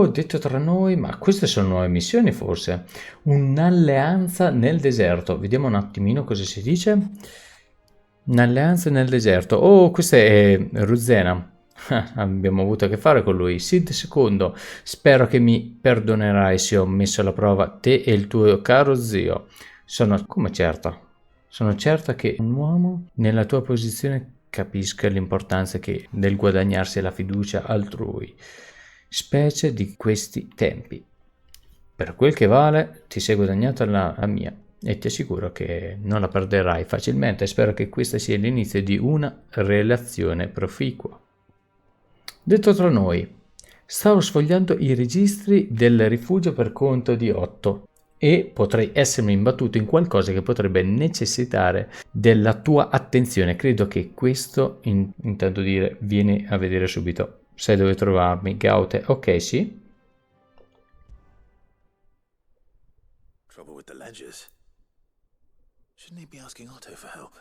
Oh, detto tra noi, ma queste sono nuove missioni forse? Un'alleanza nel deserto. Vediamo un attimino cosa si dice. Un'alleanza nel deserto. Oh, questa è Ruzena. Abbiamo avuto a che fare con lui. Sid II, spero che mi perdonerai se ho messo alla prova te e il tuo caro zio. Sono come certa. Sono certa che un uomo nella tua posizione capisca l'importanza del guadagnarsi la fiducia altrui, specie di questi tempi. Per quel che vale, ti sei guadagnata la mia e ti assicuro che non la perderai facilmente. Spero che questo sia l'inizio di una relazione proficua. Detto tra noi, stavo sfogliando i registri del rifugio per conto di Otto e potrei essermi imbattuto in qualcosa che potrebbe necessitare della tua attenzione. Credo che questo intendo dire vieni a vedere subito. Sai dove trovarmi, Gaute? Ok, sì. Trouble with the ledgers. Shouldn't he be asking Otto for help?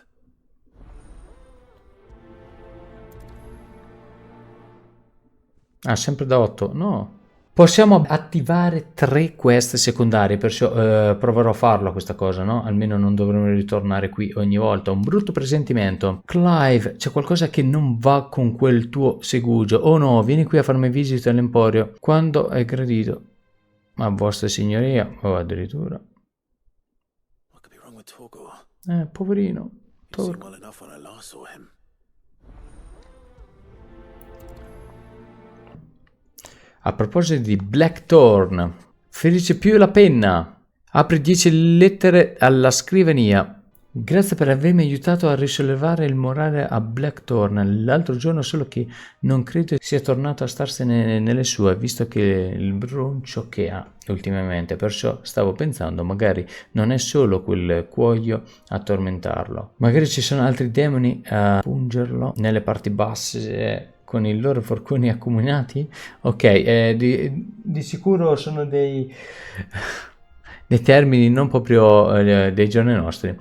Ah, sempre da 8? No. Possiamo attivare 3 quest secondarie, perciò proverò a farlo questa cosa, no? Almeno non dovremo ritornare qui ogni volta. Un brutto presentimento. Clive, c'è qualcosa che non va con quel tuo segugio. Oh no, vieni qui a farmi visita all'emporio. Quando è gradito. Ma vostra signoria, o addirittura. What could be wrong with Torgor? Poverino. He seemed well enough when I last saw him. A proposito di Blackthorn, felice più la penna. Apri 10 lettere alla scrivania. Grazie per avermi aiutato a risollevare il morale a Blackthorn l'altro giorno, solo che non credo sia tornato a starsene nelle sue, visto che il broncio che ha ultimamente. Perciò stavo pensando, magari non è solo quel cuoio a tormentarlo. Magari ci sono altri demoni a pungerlo nelle parti basse con i loro forconi accomunati? Ok, di sicuro sono dei termini non proprio dei giorni nostri.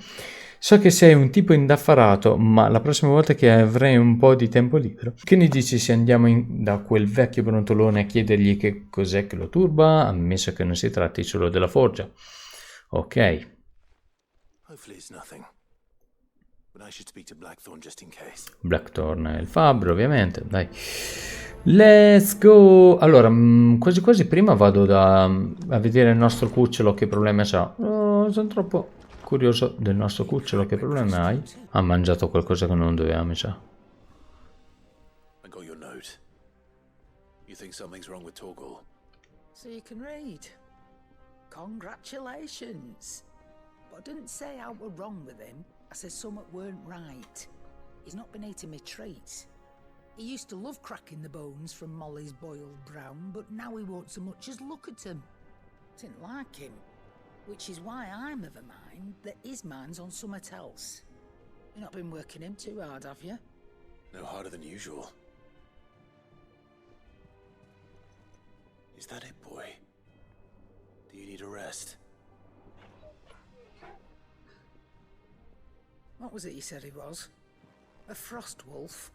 So che sei un tipo indaffarato, ma la prossima volta che avrai un po' di tempo libero, che ne dici se andiamo da quel vecchio brontolone a chiedergli che cos'è che lo turba, ammesso che non si tratti solo della forgia? Ok. Hopefully it's nothing. But I should speak to Blackthorn just in case. Blackthorn è il fabbro, ovviamente, dai. Let's go! Allora, quasi quasi prima vado a vedere il nostro cucciolo che problemi ha. Oh, sono troppo curioso del nostro cucciolo, che problemi hai? Ha mangiato qualcosa che non doveva, mi sa. I got your note. You think something's wrong with Torgor? So you can read. Congratulations. But I didn't say how we're wrong with him. I said something weren't right. He's not been eating me treats. He used to love cracking the bones from Molly's boiled brown, but now he won't so much as look at them. Didn't like him. Which is why I'm of a mind that his mind's on something else. You've not been working him too hard, have you? No harder than usual. Is that it, boy? Do you need a rest? What was it you said he was? A frost wolf?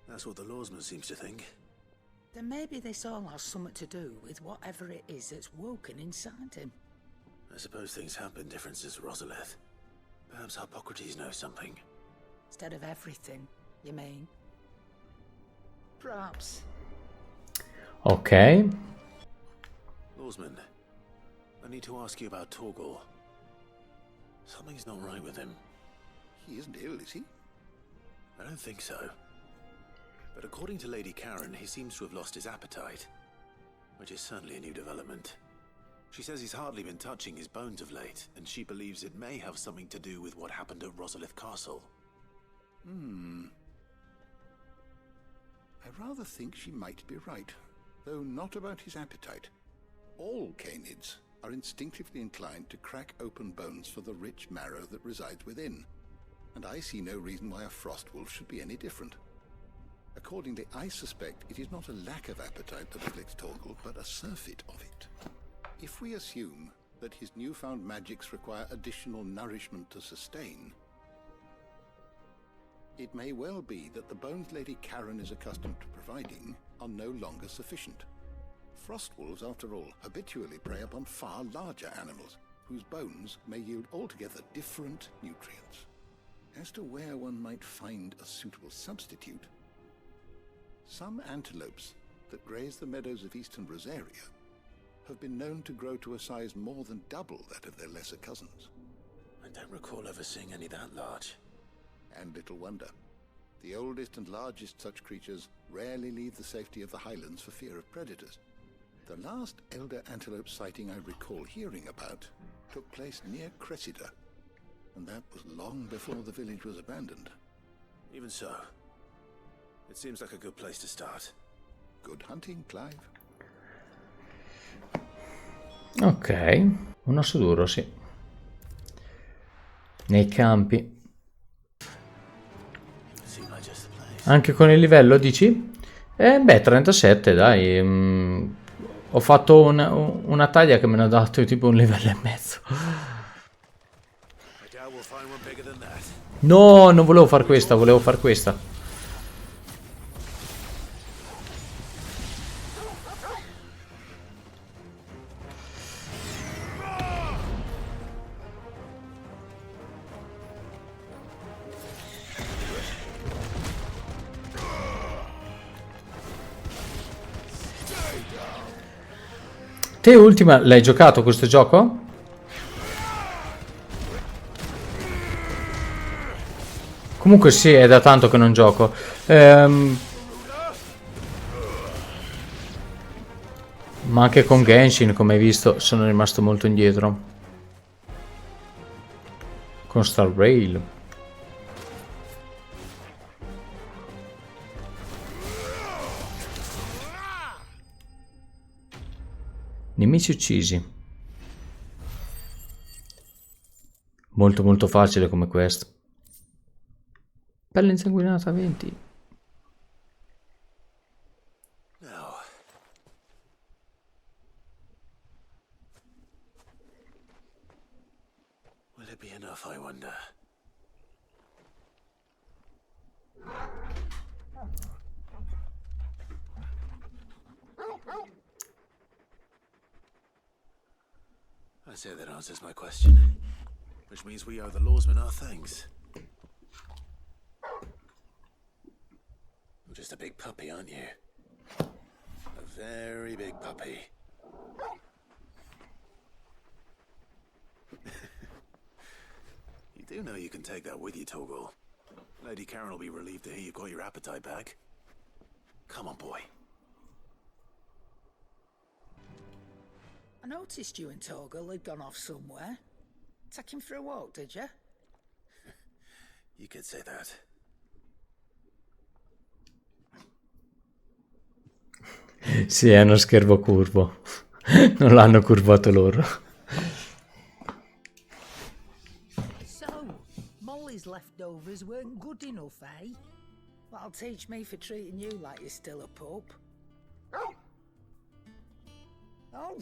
That's what the lawsman seems to think. Then maybe this all has something to do with whatever it is that's woken inside him. I suppose things have been different since Rosalith. Perhaps Hippocrates knows something. Instead of everything, you mean? Perhaps. Ok. Lawsman, I need to ask you about Torgor. Something's not right with him. He isn't ill, is he? I don't think so. But according to Lady Karen, he seems to have lost his appetite, which is certainly a new development. She says he's hardly been touching his bones of late, and she believes it may have something to do with what happened at Rosalith Castle. I rather think she might be right, though not about his appetite. All canids are instinctively inclined to crack open bones for the rich marrow that resides within, and I see no reason why a frost wolf should be any different. Accordingly, I suspect it is not a lack of appetite that afflicts Torgor, but a surfeit of it. If we assume that his newfound magics require additional nourishment to sustain, it may well be that the bones Lady Karen is accustomed to providing are no longer sufficient. Frost wolves, after all, habitually prey upon far larger animals, whose bones may yield altogether different nutrients. As to where one might find a suitable substitute, some antelopes that graze the meadows of eastern Rosaria have been known to grow to a size more than double that of their lesser cousins. I don't recall ever seeing any that large. And little wonder. The oldest and largest such creatures rarely leave the safety of the highlands for fear of predators. The last elder antelope sighting I recall hearing about took place near Cressida, and that was long before the village was abandoned. Even so, it seems like a good place to start. Good hunting, Clive. Ok, un osso duro, sì. Nei campi. Anche con il livello, dici? Beh, 37, dai. Ho fatto una taglia che me ne ha dato tipo un livello e mezzo. No, non volevo far questa, volevo far questa. Te ultima, l'hai giocato questo gioco? Comunque sì, è da tanto che non gioco. Ma anche con Genshin, come hai visto, sono rimasto molto indietro. Con Star Rail. Nemici uccisi. Molto molto facile come questo. Pelle insanguinata 20. No. Will it be enough, I wonder? I say that answers my question, which means we owe the lawsman our thanks. You're just a big puppy, aren't you? A very big puppy. You do know you can take that with you, Torgal. Lady Karen will be relieved to hear you've got your appetite back. Come on, boy. I noticed you and Torgal had gone off somewhere. Take him for a walk, did you? You could say that. Sì, è uno schermo curvo. Non l'hanno curvato loro. So, Molly's leftovers weren't good enough, eh? That'll teach me for treating you like you're still a pup. All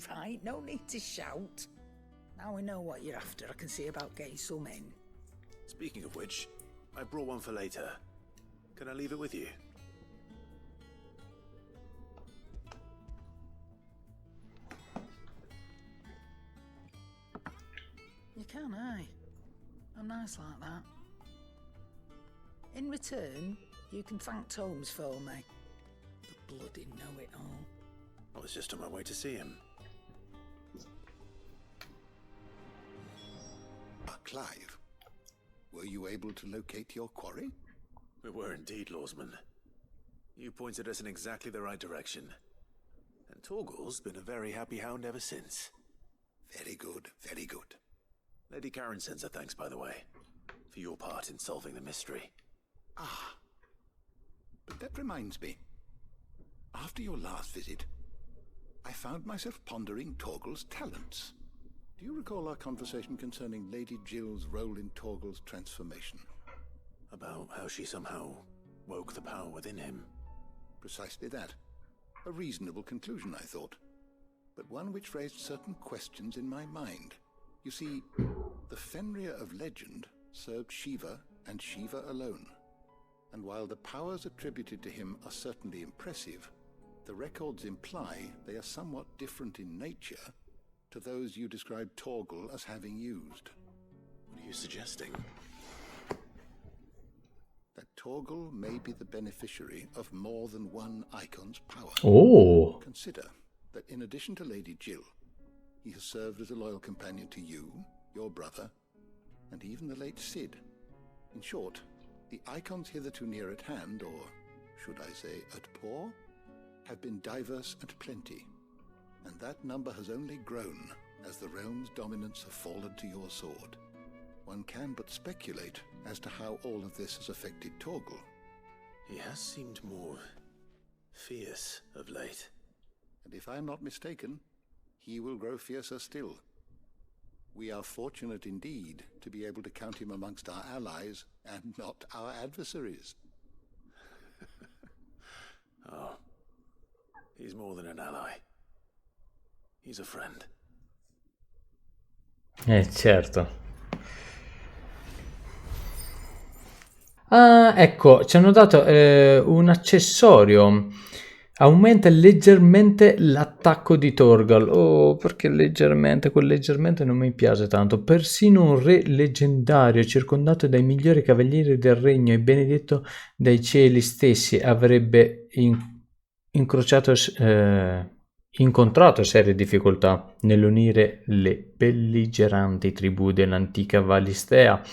right, no need to shout. Now we know what you're after, I can see about getting some in. Speaking of which, I brought one for later. Can I leave it with you? You can, eh? I'm nice like that. In return, you can thank Tomes for me. The bloody know-it-all. I was just on my way to see him. Clive, were you able to locate your quarry? We were indeed, Lawsman. You pointed us in exactly the right direction. And Torgal's been a very happy hound ever since. Very good, very good. Lady Karen sends her thanks, by the way, for your part in solving the mystery. Ah, but that reminds me. After your last visit, I found myself pondering Torgal's talents. Do you recall our conversation concerning Lady Jill's role in Torgal's transformation? About how she somehow woke the power within him. Precisely that. A reasonable conclusion, I thought, but one which raised certain questions in my mind. You see, the Fenrir of legend served Shiva and Shiva alone. And while the powers attributed to him are certainly impressive, The records imply they are somewhat different in nature to those you described Torgal as having used. What are you suggesting? That Torgal may be the beneficiary of more than one icon's power. Oh, Consider that in addition to Lady Jill, he has served as a loyal companion to you, your brother, and even the late Cid. In short, the icons hitherto near at hand, or should I say at paw, have been diverse and plenty, and that number has only grown as the realm's dominance have fallen to your sword. One can but speculate as to how all of this has affected Torgal. He has seemed more fierce of late. And if I am not mistaken, he will grow fiercer still. We are fortunate indeed to be able to count him amongst our allies and not our adversaries. Oh, he's more than an ally. He's a friend. certo. Ah, ecco, ci hanno dato un accessorio. Aumenta leggermente l'attacco di Torgal. Oh, perché leggermente, quel leggermente non mi piace tanto. Persino un re leggendario, circondato dai migliori cavalieri del regno e benedetto dai cieli stessi, avrebbe incontrato serie difficoltà nell'unire le belligeranti tribù dell'antica Valistea.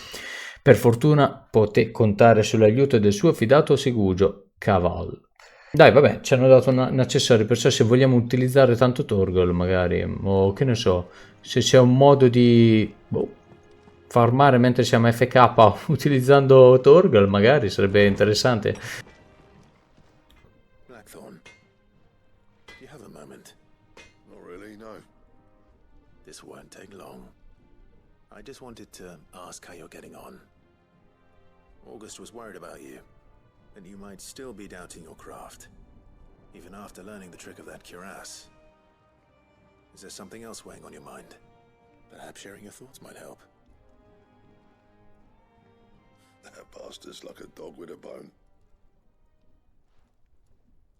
Per fortuna poté contare sull'aiuto del suo fidato segugio, Caval. Dai, vabbè, ci hanno dato un accessorio, perciò se vogliamo utilizzare tanto Torgal, magari, o che ne so, se c'è un modo di farmare mentre siamo FK utilizzando Torgal, magari sarebbe interessante. Blackthorn, do you have a moment? Not really, no. This won't take long. I just wanted to ask how you're getting on. August was worried about you, and you might still be doubting your craft, even after learning the trick of that cuirass. Is there something else weighing on your mind? Perhaps sharing your thoughts might help. That bastard's like a dog with a bone.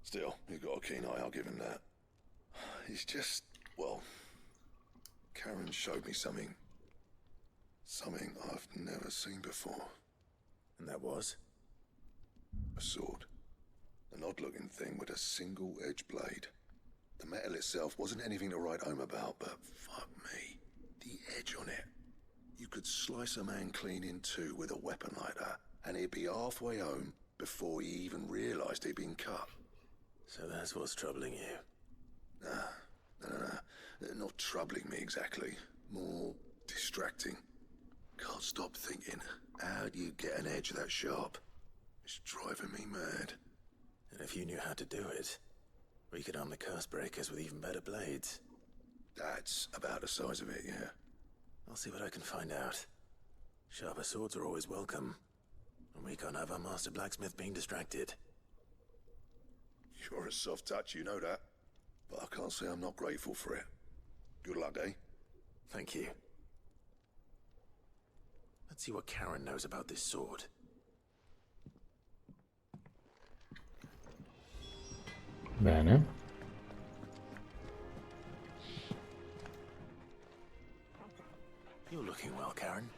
Still, he's got a keen eye, I'll give him that. He's just, well, Karen showed me something. Something I've never seen before. And that was? A sword. An odd-looking thing with a single-edged blade. The metal itself wasn't anything to write home about, but fuck me. The edge on it. You could slice a man clean in two with a weapon like that, and he'd be halfway home before he even realised he'd been cut. So that's what's troubling you. No. Not troubling me exactly. More distracting. Can't stop thinking, how do you get an edge that sharp? It's driving me mad. And if you knew how to do it, we could arm the curse breakers with even better blades. That's about the size of it, yeah. I'll see what I can find out. Sharper swords are always welcome, and we can't have our master blacksmith being distracted. You're a soft touch, you know that. But I can't say I'm not grateful for it. Good luck, eh? Thank you. Let's see what Karen knows about this sword. Bene. You're looking well, Karen.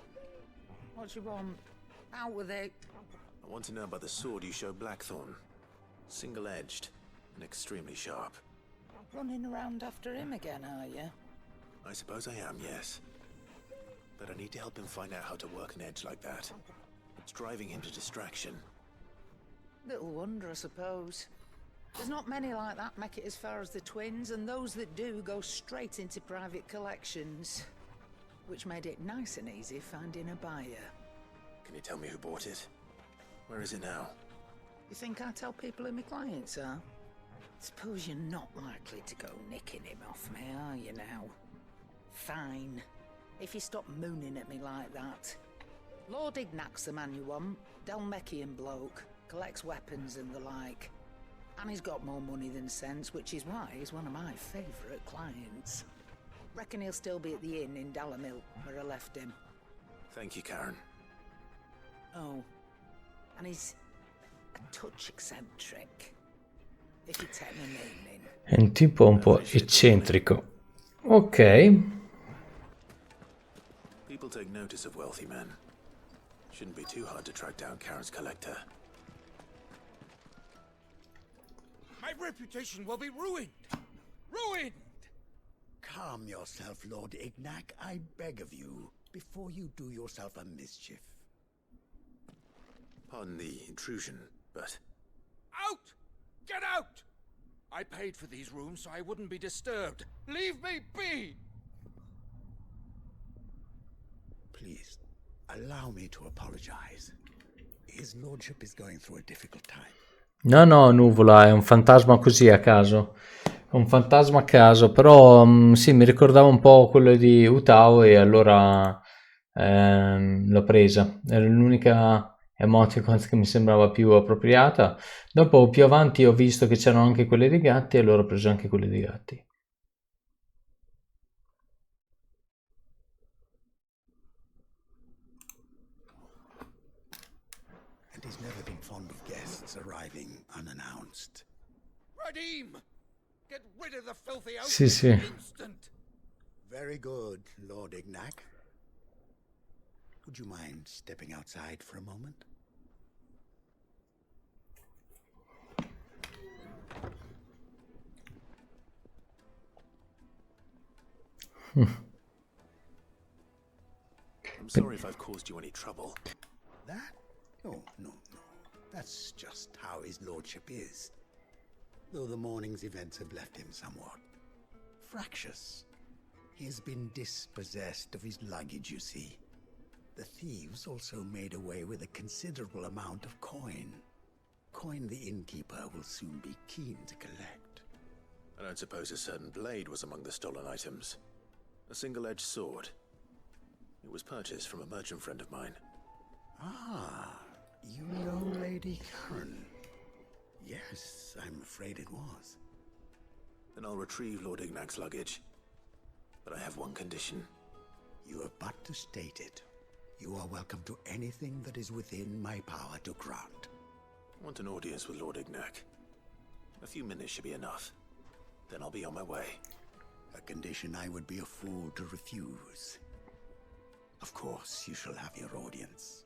What you want? Out with it. I want to know about the sword you showed Blackthorn. Single-edged and extremely sharp. Running around after him again, are you? I suppose I am, yes. But I need to help him find out how to work an edge like that. It's driving him to distraction. Little wonder, I suppose. There's not many like that make it as far as the twins, and those that do go straight into private collections. Which made it nice and easy finding a buyer. Can you tell me who bought it? Where is it now? You think I tell people who my clients are? Suppose you're not likely to go nicking him off me, are you now? Fine. If you stop mooning at me like that. Lord Ignac's the man you want. Dalmekian bloke. Collects weapons and the like. And he's got more money than sense, which is why he's one of my favourite clients. Reckon he'll still be at the inn in Dalamil, where I left him. Thank you, Karen. Oh. And he's a touch eccentric. if you take my name in. È un po' eccentrico. Ok. People take notice of wealthy men. Shouldn't be too hard to track down Karen's collector. My reputation will be ruined! Ruined! Calm yourself, Lord Ignac, I beg of you, before you do yourself a mischief. Pardon the intrusion, but Out! Get out! I paid for these rooms so I wouldn't be disturbed. Leave me be! Please, allow me to apologize. His lordship is going through a difficult time. No, no, nuvola, è un fantasma così a caso. È un fantasma a caso, però sì, mi ricordava un po' quello di Utao e allora l'ho presa. Era l'unica emoticon che mi sembrava più appropriata. Dopo, più avanti, ho visto che c'erano anche quelle dei gatti e allora ho preso anche quelle dei gatti. And he's never been fond of guests arriving unannounced. Radim! Get rid of the filthy oaf Sì, sì. instant! Very good, Lord Ignac. Would you mind stepping outside for a moment? I'm sorry if I've caused you any trouble. That? No, no, no. That's just how his lordship is. Though the morning's events have left him somewhat fractious. He has been dispossessed of his luggage, you see. The thieves also made away with a considerable amount of coin. Coin the innkeeper will soon be keen to collect. I don't suppose a certain blade was among the stolen items. A single-edged sword. It was purchased from a merchant friend of mine. Ah, you know Lady Karen. Yes, I'm afraid it was. Then I'll retrieve Lord Ignac's luggage. But I have one condition. You have but to state it. You are welcome to anything that is within my power to grant. I want an audience with Lord Ignac. A few minutes should be enough. Then I'll be on my way. A condition I would be a fool to refuse. Of course, you shall have your audience.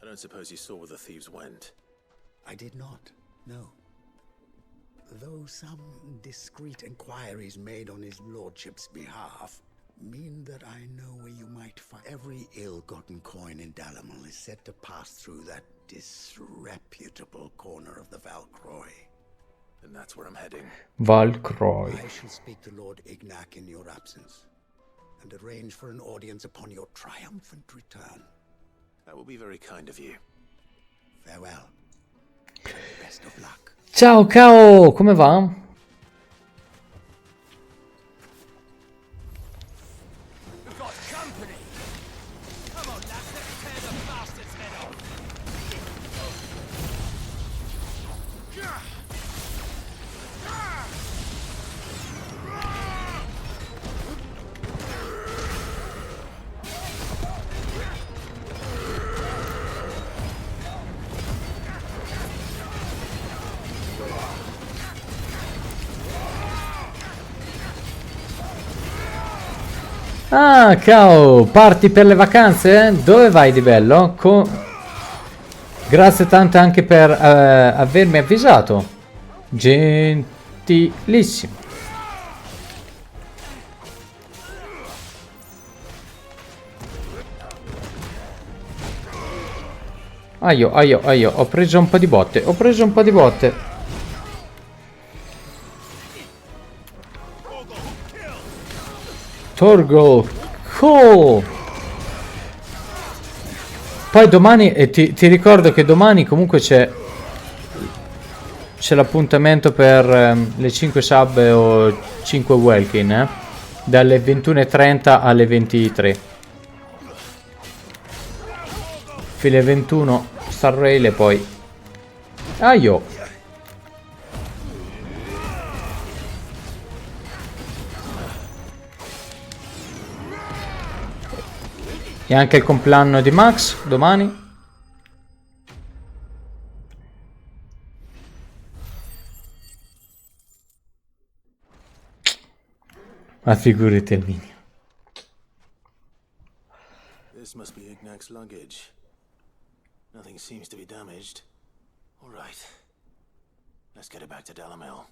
I don't suppose you saw where the thieves went. I did not, no. Though some discreet inquiries made on his lordship's behalf mean that I know where you might find every ill-gotten coin in Dalamal is said to pass through that disreputable corner of the Valcroy. Then that's where I'm heading. Valcroy. I shall speak to Lord Ignac in your absence and arrange for an audience upon your triumphant return. That will be very kind of you. Farewell. Best of luck. Ciao Cao, come va? We've got company! Come on, lads, let's tear the bastard's head off! Ah, Cao, parti per le vacanze? Dove vai di bello? Grazie tante anche per avermi avvisato. Gentilissimo. Aio, aio, aio, ho preso un po' di botte, ho preso un po' di botte. Torgo, cool. Poi domani, ti ricordo che domani comunque c'è l'appuntamento per le 5 sub o 5 Welkin, dalle 21:30 alle 23. File 21 Star Rail e poi aio. E anche il compleanno di Max domani. Ma figurati il minimo. This must be Ignac's luggage. Nothing seems to be damaged. All right. Let's get it back to Dalamel.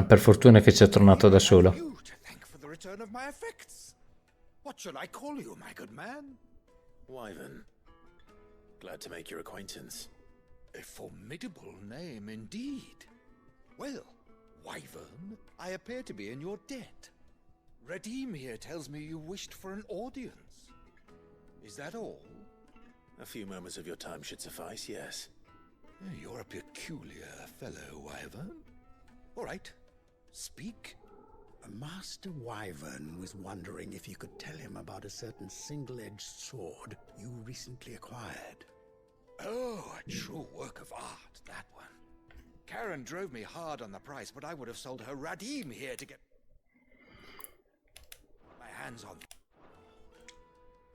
Per fortuna che ci è tornato da solo. You to thank for the return of my effects. What shall I call you, my good man? Wyvern. Glad to make your acquaintance. A formidable name indeed. Well, Wyvern, I appear to be in your debt. Redeem here tells me you wished for an audience. Is that all? A few moments of your time should suffice, yes. You're a peculiar fellow, Wyvern. All right, speak. Master Wyvern was wondering if you could tell him about a certain single-edged sword you recently acquired. Oh, a true work of art, that one. Karen drove me hard on the price, but I would have sold her Radim here to get my hands on.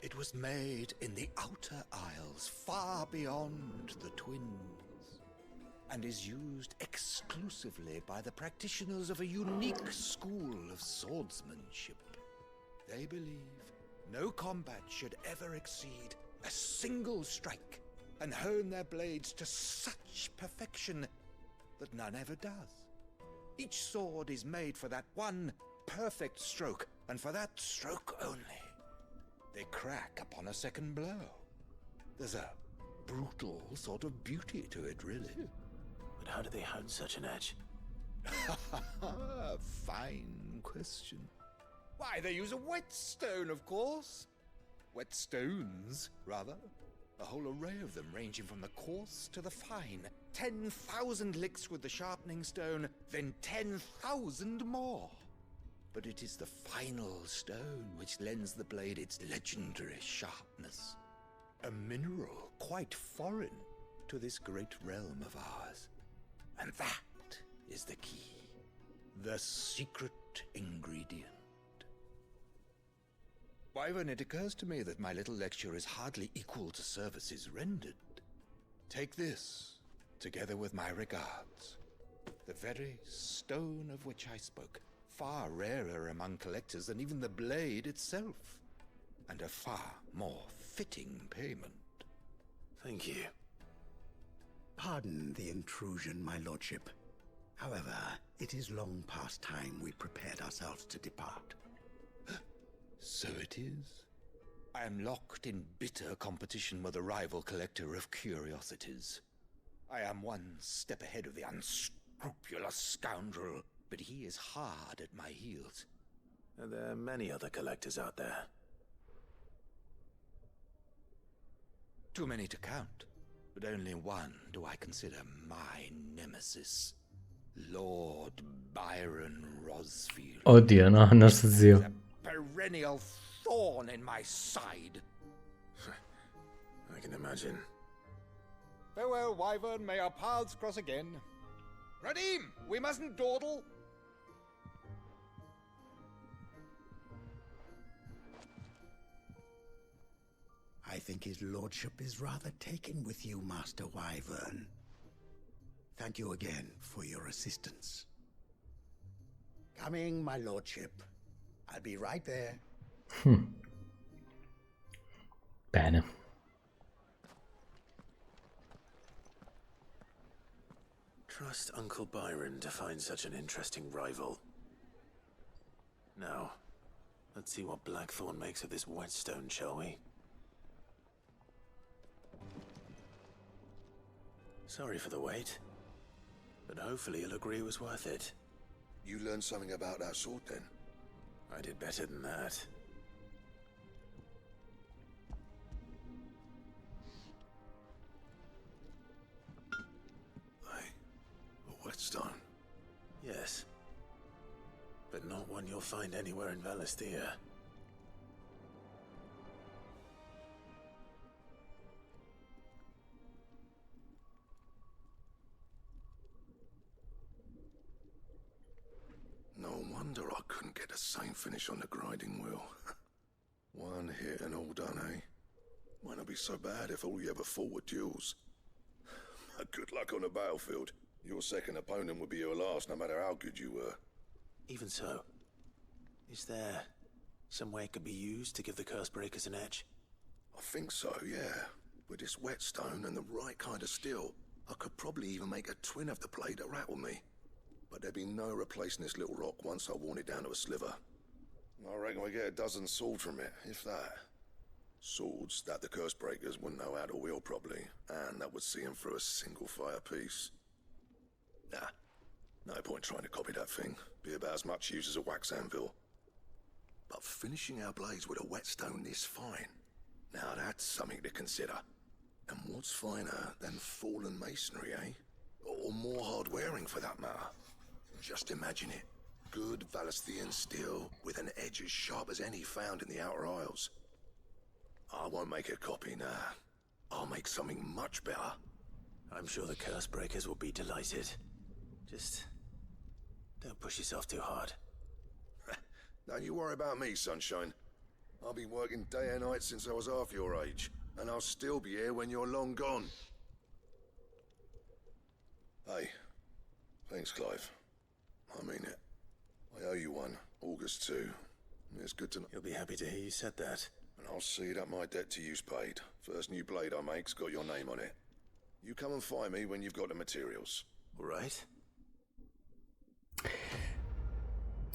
It was made in the Outer Isles, far beyond the Twins, and is used exclusively by the practitioners of a unique school of swordsmanship. They believe no combat should ever exceed a single strike, and hone their blades to such perfection that none ever does. Each sword is made for that one perfect stroke, and for that stroke only. They crack upon a second blow. There's a brutal sort of beauty to it, really. But how do they hone such an edge? Fine question. Why, they use a whetstone, of course. Whetstones, rather. A whole array of them, ranging from the coarse to the fine. 10,000 licks with the sharpening stone, then 10,000 more. But it is the final stone which lends the blade its legendary sharpness. A mineral quite foreign to this great realm of ours. And that is the key. The secret ingredient. Wyvern, it occurs to me that my little lecture is hardly equal to services rendered. Take this, together with my regards. The very stone of which I spoke, far rarer among collectors than even the blade itself, and a far more fitting payment. Thank you. Pardon the intrusion, my lordship. However, it is long past time we prepared ourselves to depart. So it is. I am locked in bitter competition with a rival collector of curiosities. I am one step ahead of the unscrupulous scoundrel, but he is hard at my heels. Are there many other collectors out there? Too many to count, but only one do I consider my nemesis. Lord Byron Rosfield. Oddio, no, nostro zio. Perennial thorn in my side. I can imagine. Farewell, Wyvern. May our paths cross again. Radim, we mustn't dawdle. I think his lordship is rather taken with you, Master Wyvern. Thank you again for your assistance. Coming, my lordship. I'll be right there. Bene. Trust Uncle Byron to find such an interesting rival. Now, let's see what Blackthorn makes of this whetstone, shall we? Sorry for the wait, but hopefully you'll agree it was worth it. You learned something about that sword then? I did better than that. A whetstone? Yes. But not one you'll find anywhere in Valisthea. No wonder I couldn't get the same finish on the grinding wheel. One hit and all done, eh? Might not be so bad if all you ever fought were duels. Good luck on the battlefield. Your second opponent would be your last, no matter how good you were. Even so, is there some way it could be used to give the curse breakers an edge? I think so, yeah. With this whetstone and the right kind of steel, I could probably even make a twin of the blade that rattled me. But there'd be no replacing this little rock once I worn it down to a sliver. I reckon we get a dozen swords from it, if that. Swords that the curse breakers wouldn't know how to wield properly, and that would see them through a single fire piece. Nah, no point trying to copy that thing. Be about as much use as a wax anvil. But finishing our blades with a whetstone this fine, now that's something to consider. And what's finer than fallen masonry, eh? Or more hard-wearing, for that matter. Just imagine it. Good Valesthian steel with an edge as sharp as any found in the Outer Isles. I won't make a copy, nah. I'll make something much better. I'm sure the curse breakers will be delighted. Just don't push yourself too hard. Don't you worry about me, sunshine. I'll be working day and night since I was half your age, and I'll still be here when you're long gone. Hey, thanks, Clive. I mean it. I owe you one, August too. It's good to know. You'll be happy to hear you said that. And I'll see that my debt to you's paid. First new blade I make's got your name on it. You come and find me when you've got the materials. All right?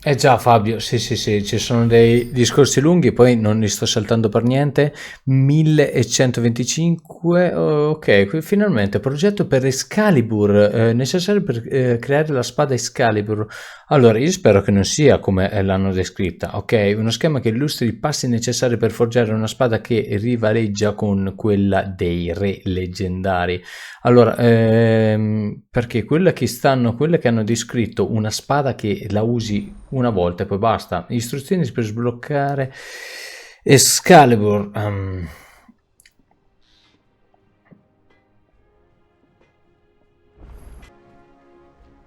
Eh già Fabio, sì, ci sono dei discorsi lunghi, poi non li sto saltando per niente. 1125, ok, finalmente progetto per Excalibur, necessario per creare la spada Excalibur. Allora, io spero che non sia come l'hanno descritta, ok? Uno schema che illustri i passi necessari per forgiare una spada che rivaleggia con quella dei re leggendari. Allora, perché quelle che hanno descritto una spada che la usi una volta e poi basta. Istruzioni per sbloccare Excalibur.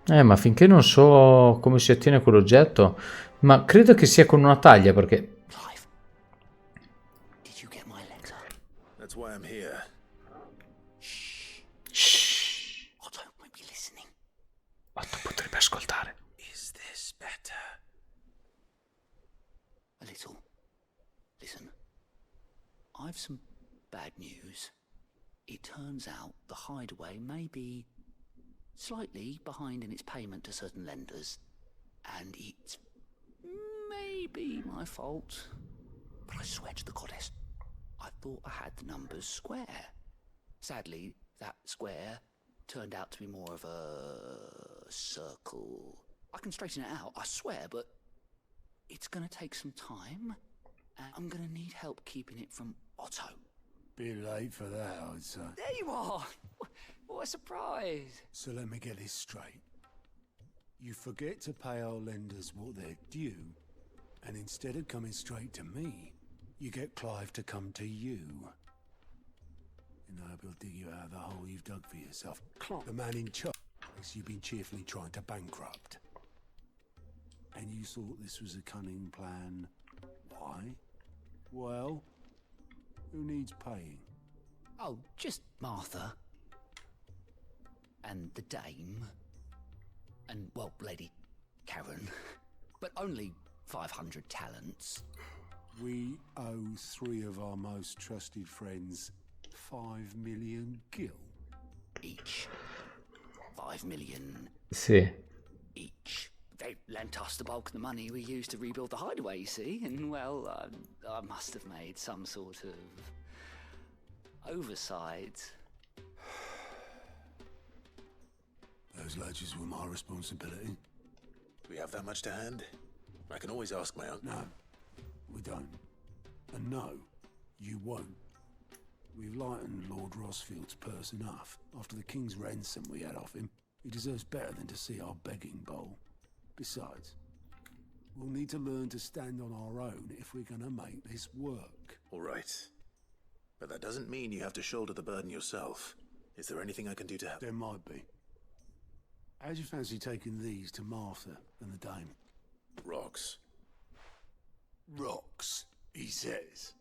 Ma finché non so come si ottiene quell'oggetto, ma credo che sia con una taglia perché... Clive, did you get my letter? That's why I'm here. Shh, Otto might be listening. Otto potrebbe ascoltare. Is this better? A little. Listen, I've some bad news. It turns out the hideaway may be slightly behind in its payment to certain lenders, and it's maybe my fault. But I swear to the goddess, I thought I had the numbers square. Sadly, that square turned out to be more of a circle. I can straighten it out, I swear, but it's gonna take some time, and I'm gonna need help keeping it from Otto. Bit late for that, I'd say. There you are! What a surprise! So let me get this straight. You forget to pay our lenders what they're due, and instead of coming straight to me, you get Clive to come to you. And I hope he'll dig you out of the hole you've dug for yourself. The man in charge thinks you've been cheerfully trying to bankrupt. And you thought this was a cunning plan. Why? Well, who needs paying? Oh, just Martha. And the dame. And, well, Lady Karen. But only 500 talents. We owe 3 of our most trusted friends 5 million gil. Each. 5 million Sì. each. They lent us the bulk of the money we used to rebuild the hideaway, you see? And, well, I must have made some sort of oversight. Those ledgers were my responsibility. Do we have that much to hand? I can always ask my uncle. No, we don't. And no, you won't. We've lightened Lord Rosfield's purse enough. After the king's ransom we had off him, he deserves better than to see our begging bowl. Besides, we'll need to learn to stand on our own if we're gonna make this work. All right. But that doesn't mean you have to shoulder the burden yourself. Is there anything I can do to help? There might be. How'd you fancy taking these to Martha and the dame? Rocks. Rocks. he says.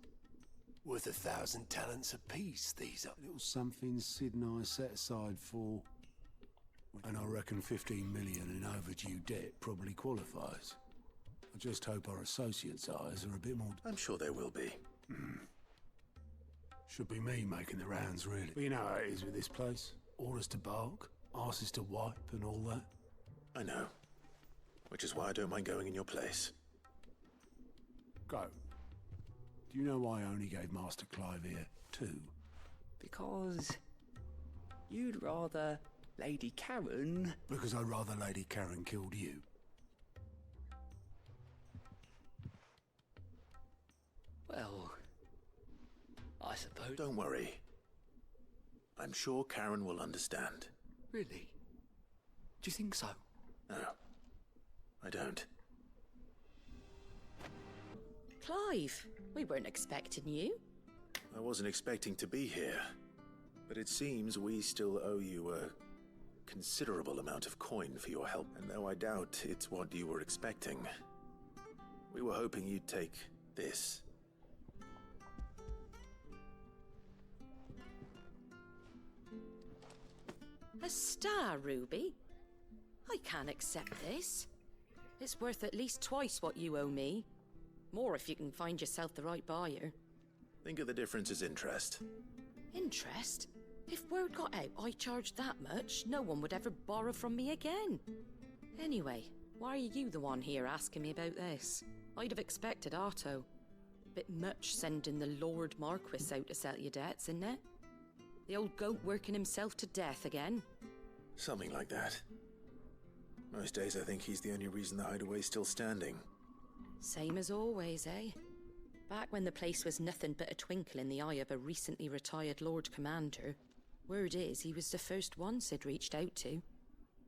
Worth 1,000 talents apiece, these are. Little something Sid and I set aside for... And I reckon 15 million in overdue debt probably qualifies. I just hope our associates' eyes are a bit more... I'm sure there will be. Should be me making the rounds, really. But you know how it is with this place. Orders to bark, arses to wipe and all that. I know. Which is why I don't mind going in your place. Go. Do you know why I only gave Master Clive here 2? Because you'd rather Lady Karen... Because I'd rather Lady Karen killed you. Well, I suppose... Don't worry. I'm sure Karen will understand. Really? Do you think so? No, I don't. Clive, we weren't expecting you. I wasn't expecting to be here, but it seems we still owe you a considerable amount of coin for your help, and though I doubt it's what you were expecting, we were hoping you'd take this. A star ruby? I can't accept this. It's worth at least twice what you owe me. More if you can find yourself the right buyer. Think of the difference as interest. Interest? If word got out I charged that much, no one would ever borrow from me again. Anyway, why are you the one here asking me about this? I'd have expected Otto. Bit much sending the Lord Marquis out to settle your debts, isn't it? The old goat working himself to death again. Something like that. Most days I think he's the only reason the hideaway's still standing. Same as always, eh? Back when the place was nothing but a twinkle in the eye of a recently retired Lord Commander, word is he was the first one Sid reached out to.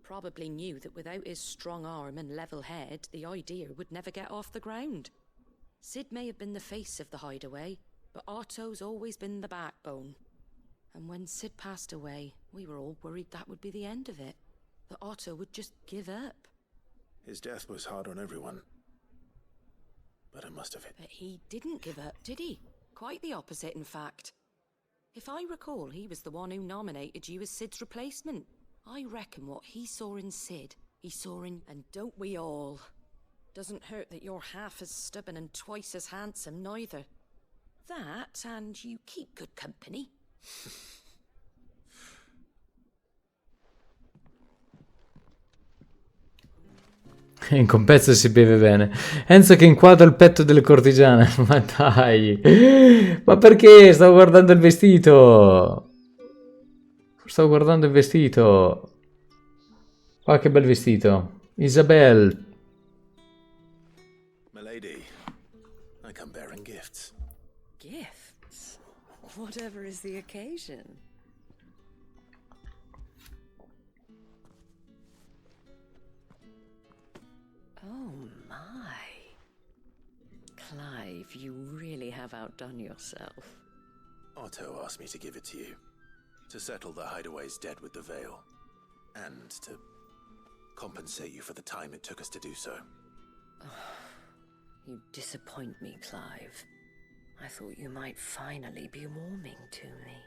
Probably knew that without his strong arm and level head, the idea would never get off the ground. Sid may have been the face of the hideaway, but Otto's always been the backbone. And when Sid passed away, we were all worried that would be the end of it. That Otto would just give up. His death was hard on everyone. But it must have hit. But he didn't give up, did he? Quite the opposite, in fact. If I recall, he was the one who nominated you as Sid's replacement. I reckon what he saw in Sid, he saw in... And don't we all? Doesn't hurt that you're half as stubborn and twice as handsome, neither. That, and you keep good company. In compenso si beve bene. Enzo che inquadra il petto delle cortigiane. Ma dai. Ma perché? Stavo guardando il vestito. Stavo guardando il vestito. Ah, che bel vestito. Isabel. Milady, I come bearing gifts. Gifts? Whatever is the occasion. Oh my. Clive, you really have outdone yourself. Otto asked me to give it to you. To settle the hideaway's debt with the veil. And to compensate you for the time it took us to do so. You disappoint me, Clive. I thought you might finally be warming to me.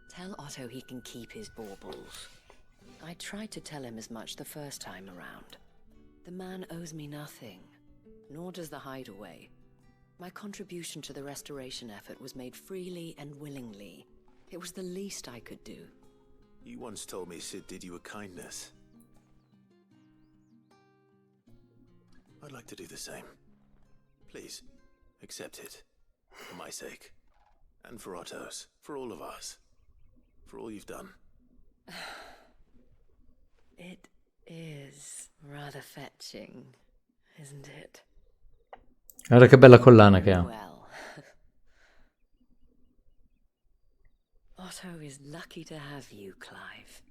Tell Otto he can keep his baubles. I tried to tell him as much the first time around. The man owes me nothing, nor does the hideaway. My contribution to the restoration effort was made freely and willingly. It was the least I could do. You once told me Sid did you a kindness. I'd like to do the same. Please, accept it. For my sake. And for Otto's. For all of us. For all you've done. It is rather fetching, isn't it? Guarda che bella collana che ha. Well, Otto is lucky to have you, Clive.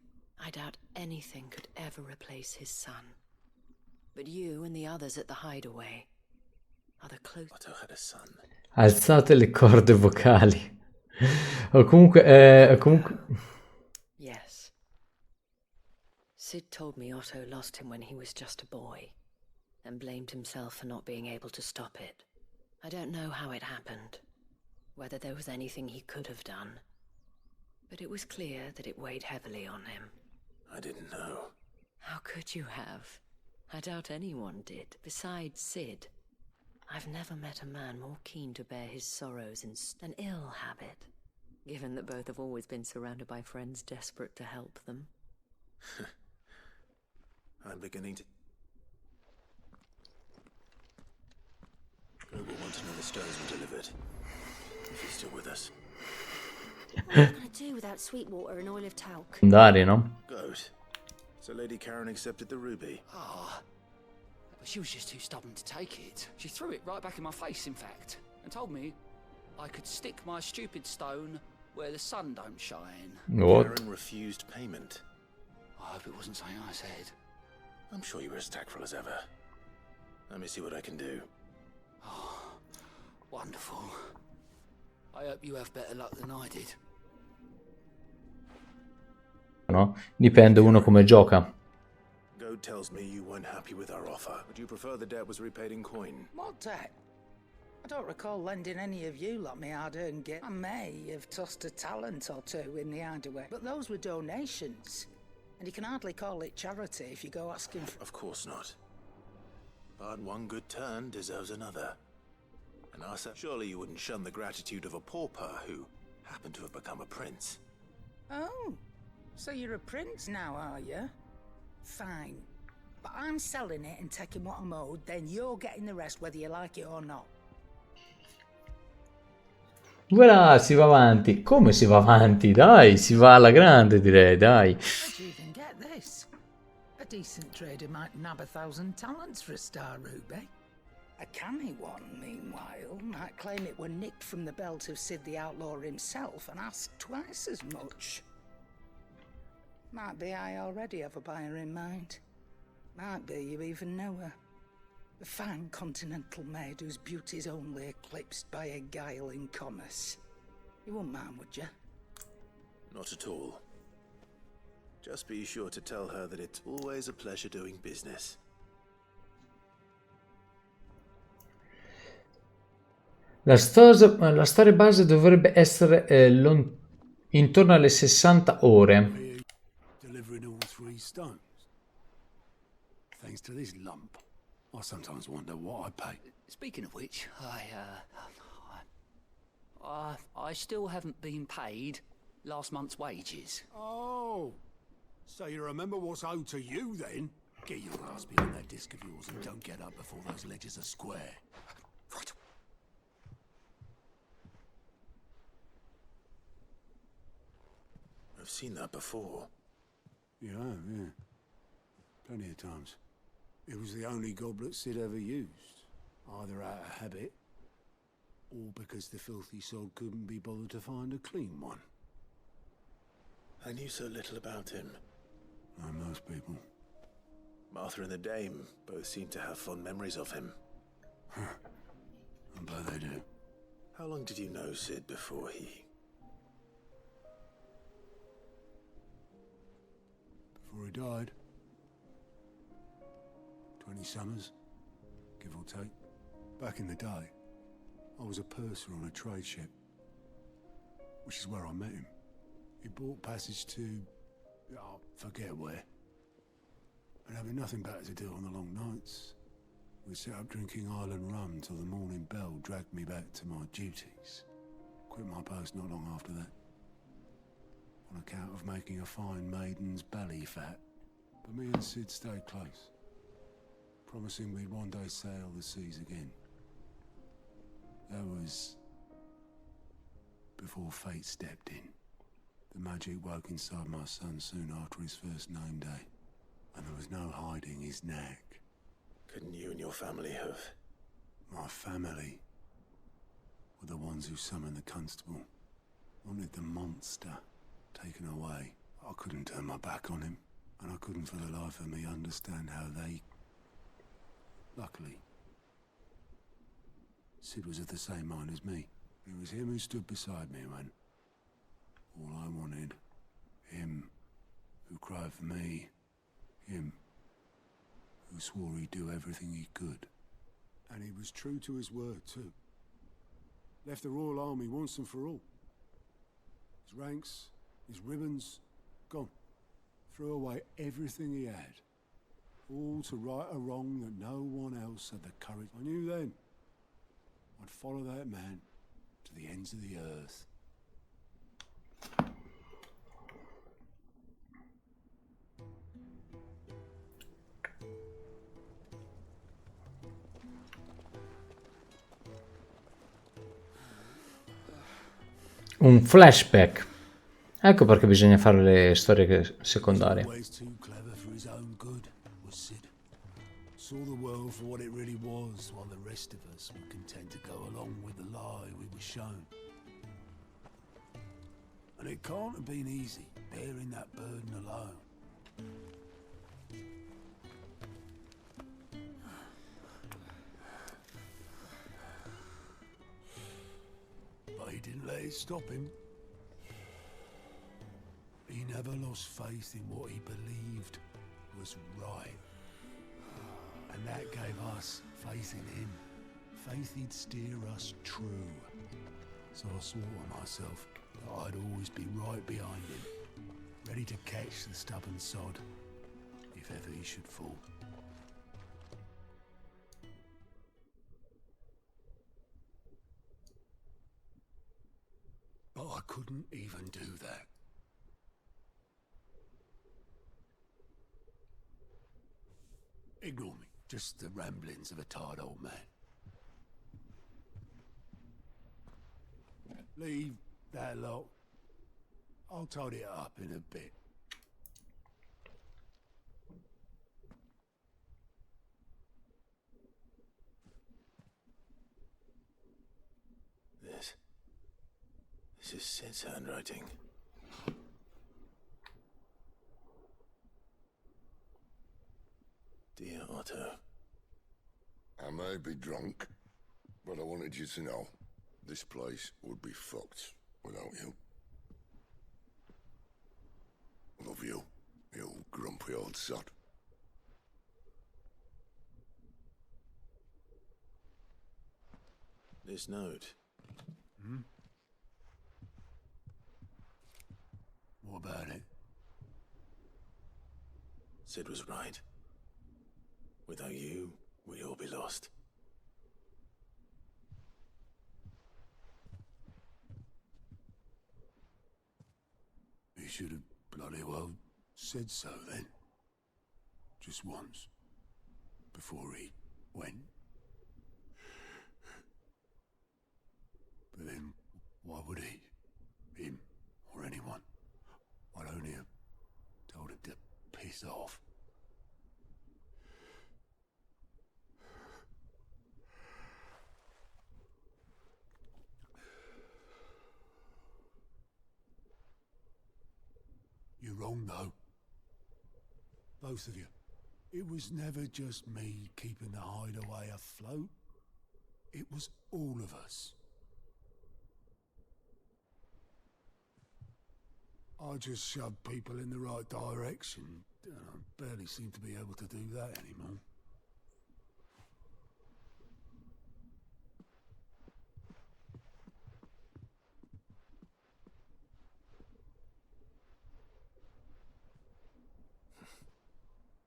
I doubt anything could ever replace his son. But you and the others at the hideaway are the close... Otto had a son. Alzate le corde vocali. O comunque... Yes. Sid told me Otto lost him when he was just a boy, and blamed himself for not being able to stop it. I don't know how it happened, whether there was anything he could have done, but it was clear that it weighed heavily on him. I didn't know. How could you have? I doubt anyone did, besides Sid. I've never met a man more keen to bear his sorrows in an ill habit, given that both have always been surrounded by friends desperate to help them. I'm beginning to... Go will want to know the stones were delivered. If he's still with us. What am I going to do without sweet water and oil of talc? Andare, no? Goat. So Lady Karen accepted the ruby. Ah, but she was just too stubborn to take it. She threw it right back in my face, in fact, and told me I could stick my stupid stone where the sun don't shine. What? Karen refused payment. I hope it wasn't something I said. I'm sure you were as tactful as ever. Let me see what I can do. Oh, wonderful. I hope you have better luck than I did. No? Dipende uno come gioca. Goat tells me you weren't happy with our offer. Would you prefer the debt was repaid in coin? What debt? I don't recall lending any of you lot me hard-earned gift. I may have tossed a talent or two in the hideaway, but those were donations. And you can hardly call it charity if you go asking for... Of course not. But one good turn deserves another. And Arthur, surely you wouldn't shun the gratitude of a pauper who happened to have become a prince. Oh, so you're a prince now, are you? Fine. But I'm selling it and taking what I'm owed, then you're getting the rest whether you like it or not. Voilà, si va avanti. Come si va avanti? Dai, si va alla grande, direi, dai. How'd you even get this? A decent trader might nab 1,000 talents for a star ruby. A canny one, meanwhile, might claim it were nicked from the belt of Sid the Outlaw himself and ask twice as much. Might be I already have a buyer in mind. Might be you even know her. A fine continental maid whose beauty's only eclipsed by a guile in commerce. You wouldn't mind, would you? Not at all. Just be sure to tell her that it's always a pleasure doing business. La storia base dovrebbe essere intorno alle 60 ore. Delivering all 3 stones. Thanks to this lump, I sometimes wonder what I pay. Speaking of which, I still haven't been paid last month's wages. Oh, so you remember what's owed to you then? Get your ass behind that disc of yours and don't get up before those ledgers are square. Right. I've seen that before. Yeah, yeah. Plenty of times. It was the only goblet Sid ever used, either out of habit, or because the filthy sod couldn't be bothered to find a clean one. I knew so little about him. Like most people. Martha and the Dame both seem to have fond memories of him. I'm glad they do. How long did you know Sid before he... Before he died. 20 summers, give or take. Back in the day, I was a purser on a trade ship, which is where I met him. He bought passage to, I forget where. And having nothing better to do on the long nights, we set up drinking island rum till the morning bell dragged me back to my duties. Quit my post not long after that, on account of making a fine maiden's belly fat. But me and Sid stayed close, promising we'd one day sail the seas again. That was before fate stepped in. The magic woke inside my son soon after his first name day, and there was no hiding his knack. Couldn't you and your family have... My family were the ones who summoned the constable, wanted the monster taken away. I couldn't turn my back on him, and I couldn't for the life of me understand how they... Luckily, Sid was of the same mind as me. It was him who stood beside me when all I wanted, him who cried for me, him who swore he'd do everything he could. And he was true to his word too. Left the Royal Army once and for all. His ranks, his ribbons, gone. Threw away everything he had. All to right a wrong that no one else had the courage. I knew then I'd follow that man to the ends of the earth. Un flashback. Ecco perché bisogna fare le storie secondarie. Always too clever for his own good, was Sid. Saw the world for what it really was, while the rest of us were content to go along with the lie we were shown. And it can't have been easy, bearing that burden alone. But he didn't let it stop him. He never lost faith in what he believed was right. And that gave us faith in him. Faith he'd steer us true. So I swore to myself that I'd always be right behind him, ready to catch the stubborn sod, if ever he should fall. But I couldn't even do that. Ignore me, just the ramblings of a tired old man. Leave that lot. I'll tidy it up in a bit. This is Sid's handwriting. Dear Otto. I may be drunk, but I wanted you to know this place would be fucked without you. Love you, you grumpy old sod. This note. Hmm? What about it? Sid was right. Without you, we'd all be lost. He should have bloody well said so then. Just once. Before he went. But then, why would he? Him, or anyone? I'd only have told him to piss off. You're wrong, though. Both of you. It was never just me keeping the hideaway afloat. It was all of us. I just shoved people in the right direction. I barely seem to be able to do that anymore.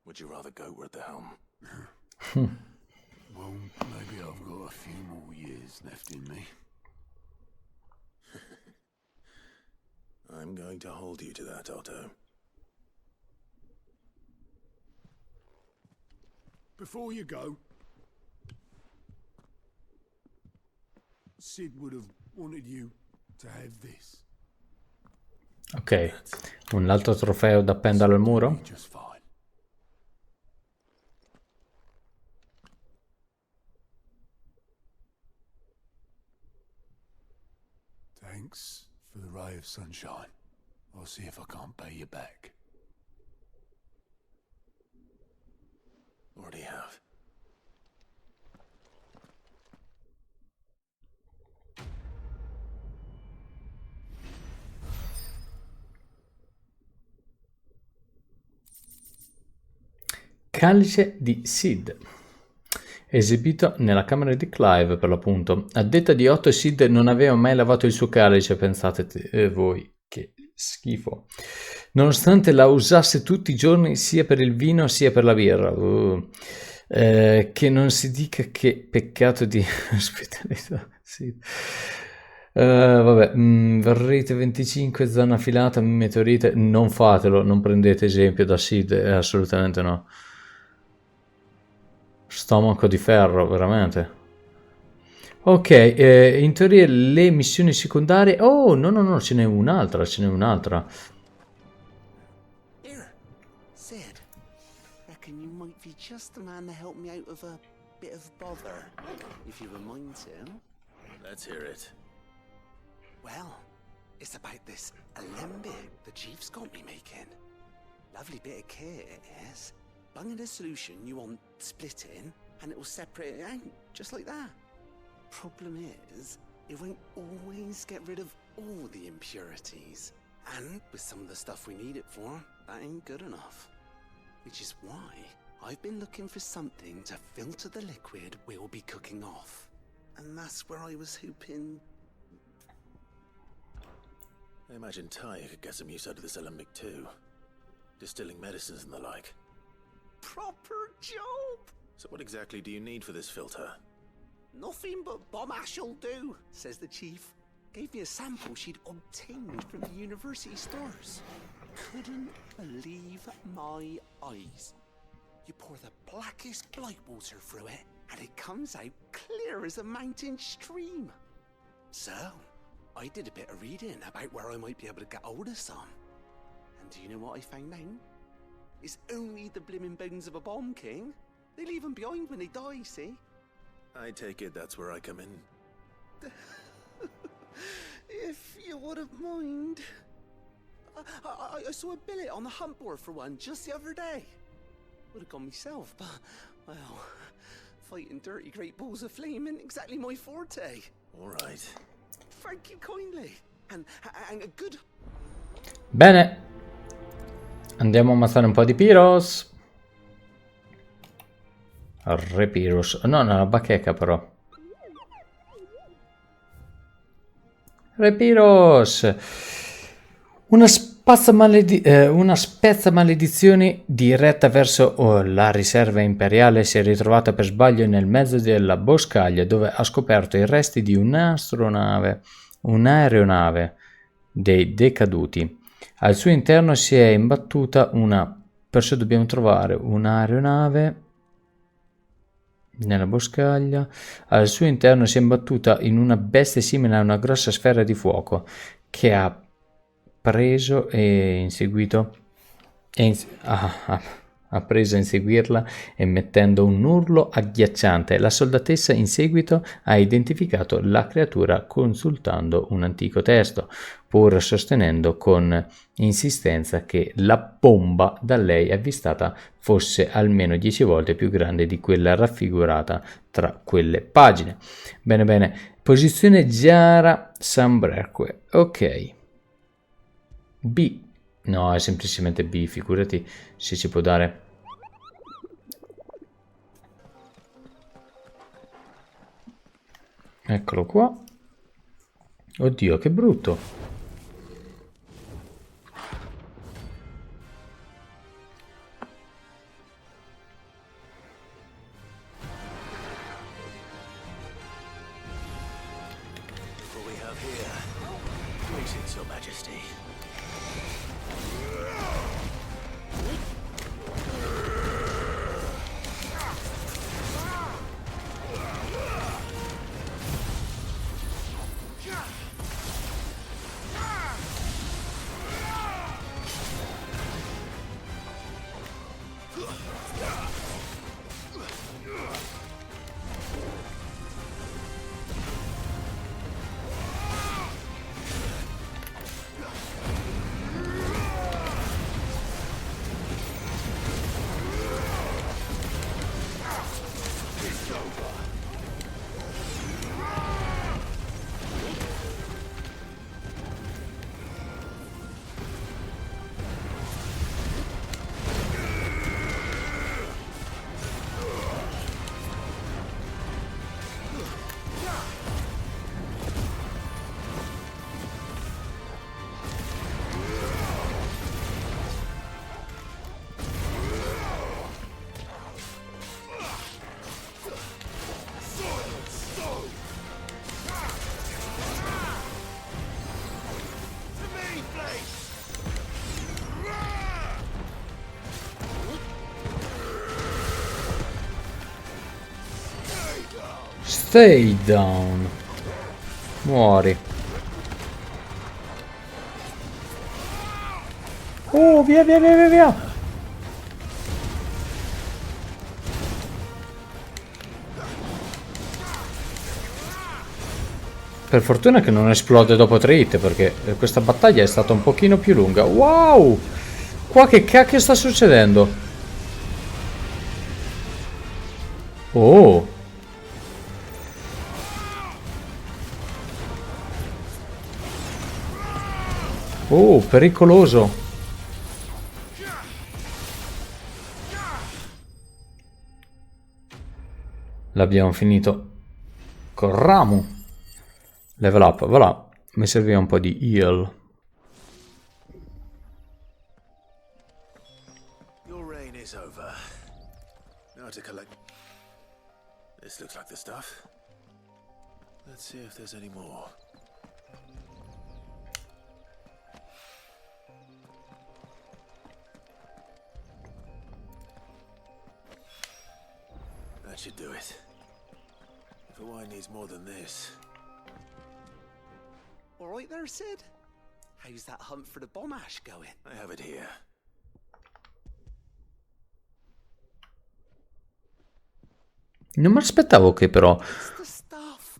Would you rather goat were at the helm? Well, maybe I've got a few more years left in me. I'm going to hold you to that, Otto. Before you go, Sid would have wanted you to have this. Ok, un altro trofeo da appendere al muro. Just fine. Thanks for the ray of sunshine. I'll see if I can't pay you back. Already have. Calice di Sid. esibito nella camera di Clive per l'appunto. A detta di Otto, Sid non aveva mai lavato il suo calice, pensate voi, che schifo. Nonostante la usasse tutti i giorni sia per il vino sia per la birra. Che non si dica che peccato di ospitalità. Sì. Vabbè, varrete 25, zona filata, meteorite, non fatelo, non prendete esempio da Sid, assolutamente no. Stomaco di ferro, veramente. Ok, in teoria le missioni secondarie... Oh, no, ce n'è un'altra, Here, Sid. Reckon you might be just the man to help me out of a bit of bother, if you were mind to. Let's hear it. Well, it's about this alembic the chief's got me making. Lovely bit of kit it is. Bunging a solution you want splitting, and it will separate it out, just like that. Problem is, it won't always get rid of all the impurities. And with some of the stuff we need it for, that ain't good enough. Which is why I've been looking for something to filter the liquid we'll be cooking off. And that's where I was hoping... I imagine Ty could get some use out of this alembic too. Distilling medicines and the like. Proper job! So what exactly do you need for this filter? Nothing but bomb ash'll do, says the chief. Gave me a sample she'd obtained from the university stores. Couldn't believe my eyes. You pour the blackest blight water through it, and it comes out clear as a mountain stream. So, I did a bit of reading about where I might be able to get hold of some. And do you know what I found out? It's only the blimmin' bones of a bomb king. They leave them behind when they die, see? I take it that's where I come in. If you wouldn't mind. I saw a billet on the hunt board for one just the other day. Would have gone myself, but, well, fighting dirty great balls of flame isn't exactly my forte. All right. Thank you kindly. And a good... Bene. Andiamo a ammazzare un po' di Pyros. Re Pyros. No, la bacheca però. Re Pyros. Una spezza maledizioni diretta verso la riserva imperiale si è ritrovata per sbaglio nel mezzo della boscaglia, dove ha scoperto i resti di un'aeronave dei decaduti. Al suo interno si è imbattuta perciò dobbiamo trovare un'aeronave nella boscaglia. Al suo interno si è imbattuta in una bestia simile a una grossa sfera di fuoco che ha preso a inseguirla, emettendo un urlo agghiacciante. La soldatessa in seguito ha identificato la creatura consultando un antico testo, pur sostenendo con insistenza che la bomba da lei avvistata fosse almeno 10 volte più grande di quella raffigurata tra quelle pagine. Bene. Posizione Giara Sambreque. Ok. B. No, è semplicemente B, figurati se ci può dare. Eccolo qua. Oddio, che brutto. What we have here? Greetings, Your Majesty. Stay down. Muori. Oh, via, via, via, via, via. Per fortuna che non esplode dopo 3 hit, perché questa battaglia è stata un pochino più lunga. Wow! Qua che cacchio sta succedendo? Oh! Oh, pericoloso! L'abbiamo finito. Corriamo! Level up, voilà. Mi serviva un po' di heal. Your reign is over. Now to collect. This looks like the stuff. Let's see if there's any more. That should do it. If the wine needs more than this. All right there, Sid? How's that hunt for the bomb ash going? I have it here. Non mi aspettavo che però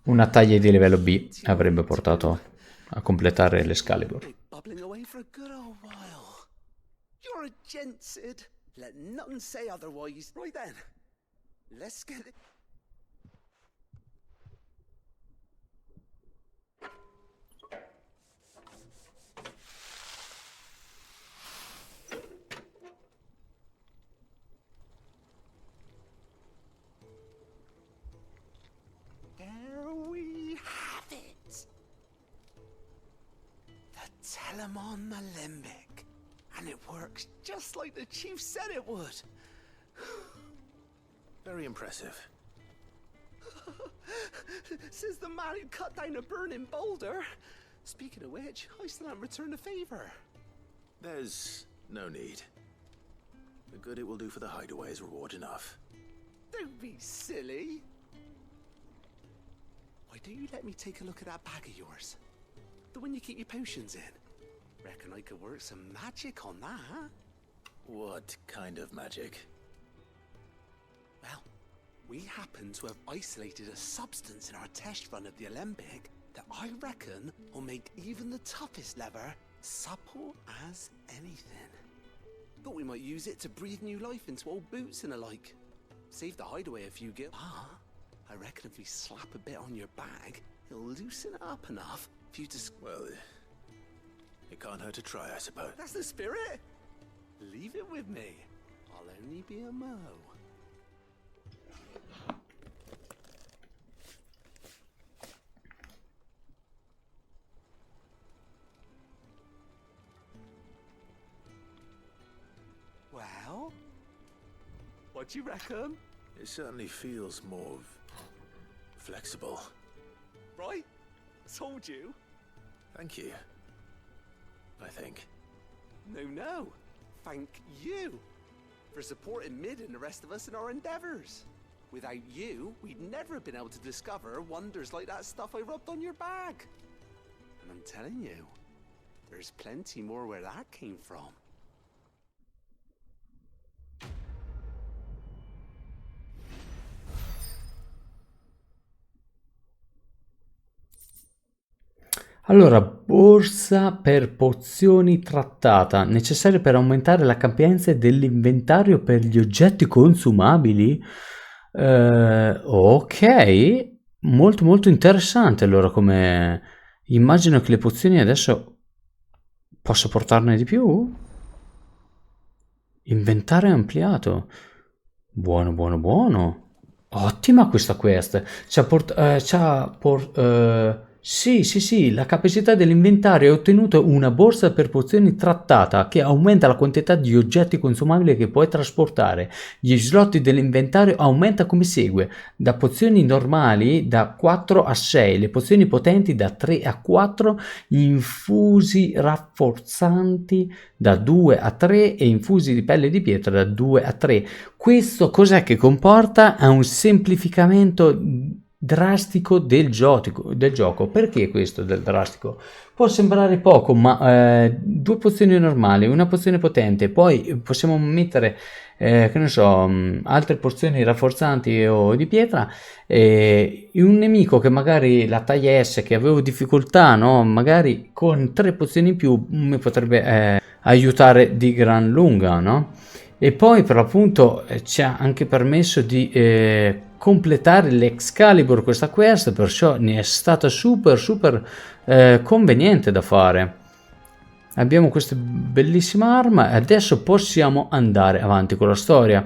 una taglia di livello B avrebbe portato a completare l'Excalibur. Bubbling away for a good old while. You're a gent, Sid. Let nothing say otherwise. Right then. Let's get it. There we have it. The Telemon Alembic. And it works just like the chief said it would. Very impressive. Says the man who cut down a burning boulder. Speaking of which, I still haven't returned the favor. There's no need. The good it will do for the hideaway is reward enough. Don't be silly. Why don't you let me take a look at that bag of yours? The one you keep your potions in. Reckon I could work some magic on that, huh? What kind of magic? Well, we happen to have isolated a substance in our test run of the Alembic that I reckon will make even the toughest lever supple as anything. Thought we might use it to breathe new life into old boots and the like. Save the hideaway a few gil. Ah, I reckon if we slap a bit on your bag, it'll loosen it up enough for you to... Well, it can't hurt to try, I suppose. That's the spirit! Leave it with me. I'll only be a mo. Well? What do you reckon? It certainly feels more flexible. Right? Told you. Thank you. I think. No. Thank you for supporting Mid and the rest of us in our endeavors. Without you, we'd never have been able to discover wonders like that stuff I rubbed on your bag. And I'm telling you, there's plenty more where that came from. Allora, borsa per pozioni trattata, necessaria per aumentare la capienza dell'inventario per gli oggetti consumabili. Ok, molto molto interessante. Allora, come immagino che le pozioni adesso posso portarne di più? Inventario ampliato. Buono. Ottima questa quest. Sì, sì, sì, la capacità dell'inventario è ottenuta una borsa per pozioni trattata che aumenta la quantità di oggetti consumabili che puoi trasportare. Gli slot dell'inventario aumenta come segue: da pozioni normali da 4 a 6, le pozioni potenti da 3 a 4, infusi rafforzanti da 2 a 3 e infusi di pelle di pietra da 2 a 3. Questo cos'è che comporta? È un semplificamento drastico del gioco. Perché questo del drastico? Può sembrare poco, ma due pozioni normali, una pozione potente, poi possiamo mettere che ne so, altre porzioni rafforzanti o di pietra, un nemico che magari la taglia S, che avevo difficoltà, no? Magari con 3 pozioni in più mi potrebbe aiutare di gran lunga, no? E poi per l'appunto ci ha anche permesso di completare l'Excalibur, questa quest, perciò ne è stata super conveniente da fare. Abbiamo questa bellissima arma e adesso possiamo andare avanti con la storia.